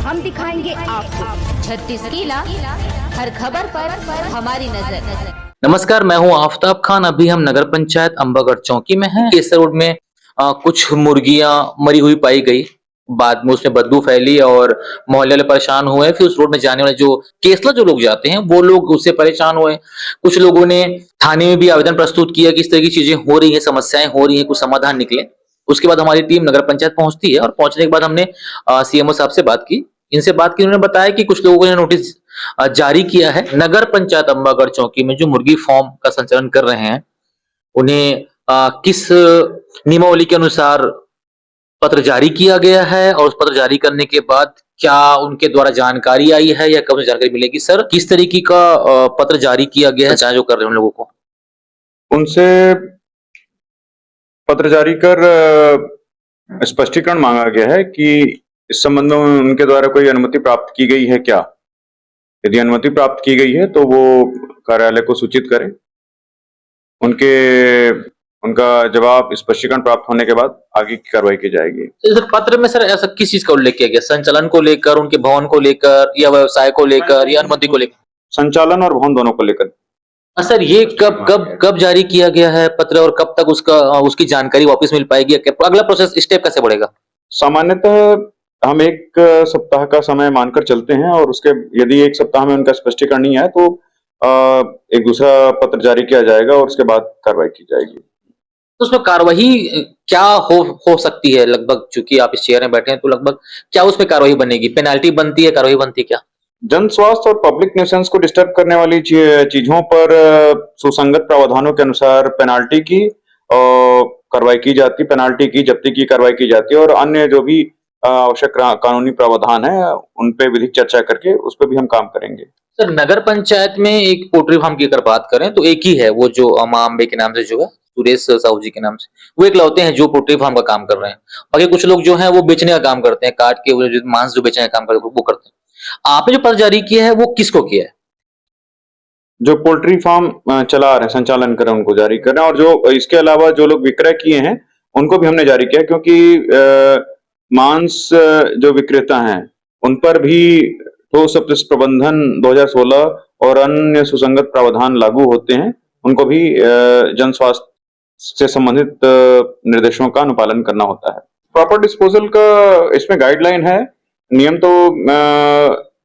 हम दिखाएंगे आपको 36 किला, हर खबर पर हमारी नजर। नमस्कार, मैं हूं आफ्ताब खान। अभी हम नगर पंचायत अंबागढ़ चौकी में हैं। केसर रोड में कुछ मुर्गियां मरी हुई पाई गई। बाद में उसमें बदबू फैली और मोहल्ले वाले परेशान हुए। फिर उस रोड में जाने वाले जो केसला जो लोग जाते हैं वो लोग उससे परेशान हुए। कुछ लोगों ने थाने में भी आवेदन प्रस्तुत किया कि इस तरह की चीजें हो रही हैं, समस्याएं हो रही हैं, कुछ समाधान निकले। उसके बाद हमारी टीम नगर पंचायत पहुंचती है और पहुंचने के बाद हमने सीएमओ साहब से बात की। इनसे बात की, उन्होंने बताया कि कुछ लोगों ने नोटिस जारी किया है। नगर पंचायत अंबागढ़ चौकी में जो मुर्गी फार्म का संचालन कर रहे हैं उन्हें किस नियमावली के अनुसार पत्र जारी किया गया है और उस पत्र जारी करने के बाद क्या उनके द्वारा जानकारी आई है या कब जानकारी मिलेगी? सर, किस तरीके का पत्र जारी किया गया है जो कर रहे हैं उन लोगों को? उनसे पत्र जारी कर स्पष्टीकरण मांगा गया है कि इस संबंध में उनके द्वारा कोई अनुमति प्राप्त की गई है क्या। यदि अनुमति प्राप्त की गई है तो वो कार्यालय को सूचित करें। उनका जवाब स्पष्टीकरण प्राप्त होने के बाद आगे की कार्रवाई की जाएगी। सर, पत्र में सर ऐसा किस चीज का उल्लेख किया गया? संचालन को लेकर, उनके भवन को लेकर, या व्यवसाय को लेकर, या अनुमति को लेकर? संचालन और भवन दोनों को लेकर। सर, ये कब जारी किया गया है पत्र और कब तक उसकी जानकारी वापस मिल पाएगी? अगला प्रोसेस स्टेप कैसे बढ़ेगा? सामान्यतः हम एक सप्ताह का समय मानकर चलते हैं और उसके यदि एक सप्ताह में उनका स्पष्टीकरण नहीं आया तो एक दूसरा पत्र जारी किया जाएगा और उसके बाद कार्रवाई की जाएगी। तो उसमें कार्रवाई क्या हो सकती है लगभग? चूंकि आप इस चेयर में बैठे हैं तो लगभग क्या उसमें कार्रवाई बनेगी? पेनाल्टी बनती है, कार्रवाई बनती है क्या? जन स्वास्थ्य और पब्लिक न्यूसेंस को डिस्टर्ब करने वाली चीजों पर सुसंगत प्रावधानों के अनुसार पेनाल्टी की कार्रवाई की जाती, पेनाल्टी की जब्ती की कार्रवाई की जाती है और अन्य जो भी आवश्यक कानूनी प्रावधान है उन पे विधिक चर्चा करके उस पर भी हम काम करेंगे। सर, नगर पंचायत में एक पोल्ट्री फार्म की अगर बात करें तो एक ही है, वो जो मां अंबे के नाम से जो है, सुरेश साहू जी के नाम से, वो एक लौते हैं जो पोल्ट्री फार्म का काम कर रहे हैं। बाकी कुछ लोग जो हैं वो बेचने का काम करते हैं, काट के वो मांस जो बेचने का काम करते हैं वो करते हैं। आपने जो पत्र जारी किया है वो किसको किया है? जो पोल्ट्री फार्म चला रहे हैं, संचालन कर रहे हैं, उनको जारी कर रहे हैं। और जो इसके अलावा जो लोग विक्रय किए हैं उनको भी हमने जारी किया, क्योंकि मांस जो विक्रेता हैं उन पर भी ठोस अपशिष्ट प्रबंधन 2016 और अन्य सुसंगत प्रावधान लागू होते हैं। उनको भी जन स्वास्थ्य से संबंधित निर्देशों का अनुपालन करना होता है। प्रॉपर डिस्पोजल का इसमें गाइडलाइन है। नियम तो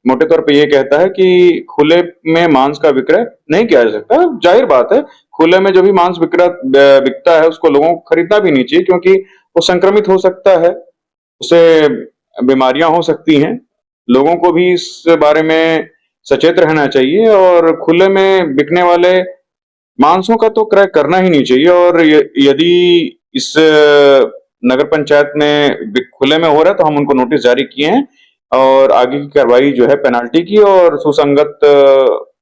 मोटे तौर पे ये कहता है कि खुले में मांस का विक्रय नहीं किया जा सकता। जाहिर बात है, खुले में जो भी मांस बिकता है उसको लोगों को खरीदना भी नहीं चाहिए, क्योंकि वो संक्रमित हो सकता है, उससे बीमारियां हो सकती हैं। लोगों को भी इस बारे में सचेत रहना चाहिए और खुले में बिकने वाले मांसों का तो क्रय करना ही नहीं चाहिए। और यदि इस नगर पंचायत में खुले में हो रहा है तो हम उनको नोटिस जारी किए हैं और आगे की कार्रवाई जो है पेनाल्टी की और सुसंगत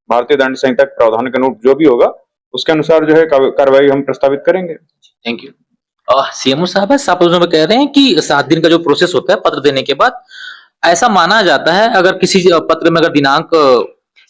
भारतीय दंड संहिता के प्रावधान का नोट जो भी होगा उसके अनुसार जो है कार्रवाई हम प्रस्तावित करेंगे। Thank you. सीएमओ साहब, आप कह रहे हैं कि 7 दिन का जो प्रोसेस होता है पत्र देने के बाद, ऐसा माना जाता है अगर किसी पत्र में अगर दिनांक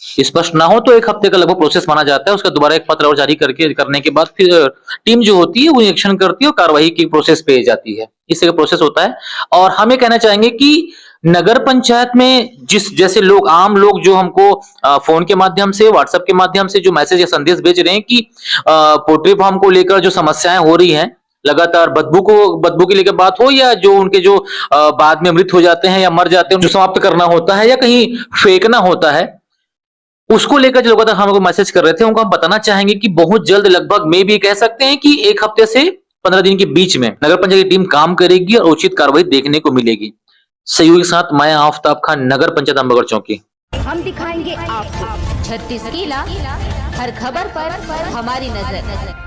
स्पष्ट ना हो तो 1 हफ्ते का लगभग प्रोसेस माना जाता है। उसका दोबारा एक पत्र और जारी करने के बाद फिर टीम जो होती है वो एक्शन करती है और कार्रवाई की प्रोसेस पे जाती है। इस तरह का प्रोसेस होता है। और हम ये कहना चाहेंगे कि नगर पंचायत में जैसे लोग, आम लोग जो हमको फोन के माध्यम से, व्हाट्सएप के माध्यम से जो मैसेज या संदेश भेज रहे हैं कि पोल्ट्री फार्म को लेकर जो समस्याएं हो रही हैं, लगातार बदबू की लेकर बात हो, या जो उनके जो बाद में मृत हो जाते हैं या मर जाते हैं, जो समाप्त करना होता है या कहीं फेंकना होता है, उसको लेकर जो लोग हमको मैसेज कर रहे थे उनको हम बताना चाहेंगे कि बहुत जल्द, लगभग में भी कह सकते हैं कि 1 हफ्ते से 15 दिन के बीच में नगर पंचायत की टीम काम करेगी और उचित कार्रवाई देखने को मिलेगी। सहयोगी के साथ मैं आफ्ताब खान, नगर पंचायत अंबागढ़ चौकी। हम दिखाएंगे आपको 36 किला, हर खबर पर हमारी नजर।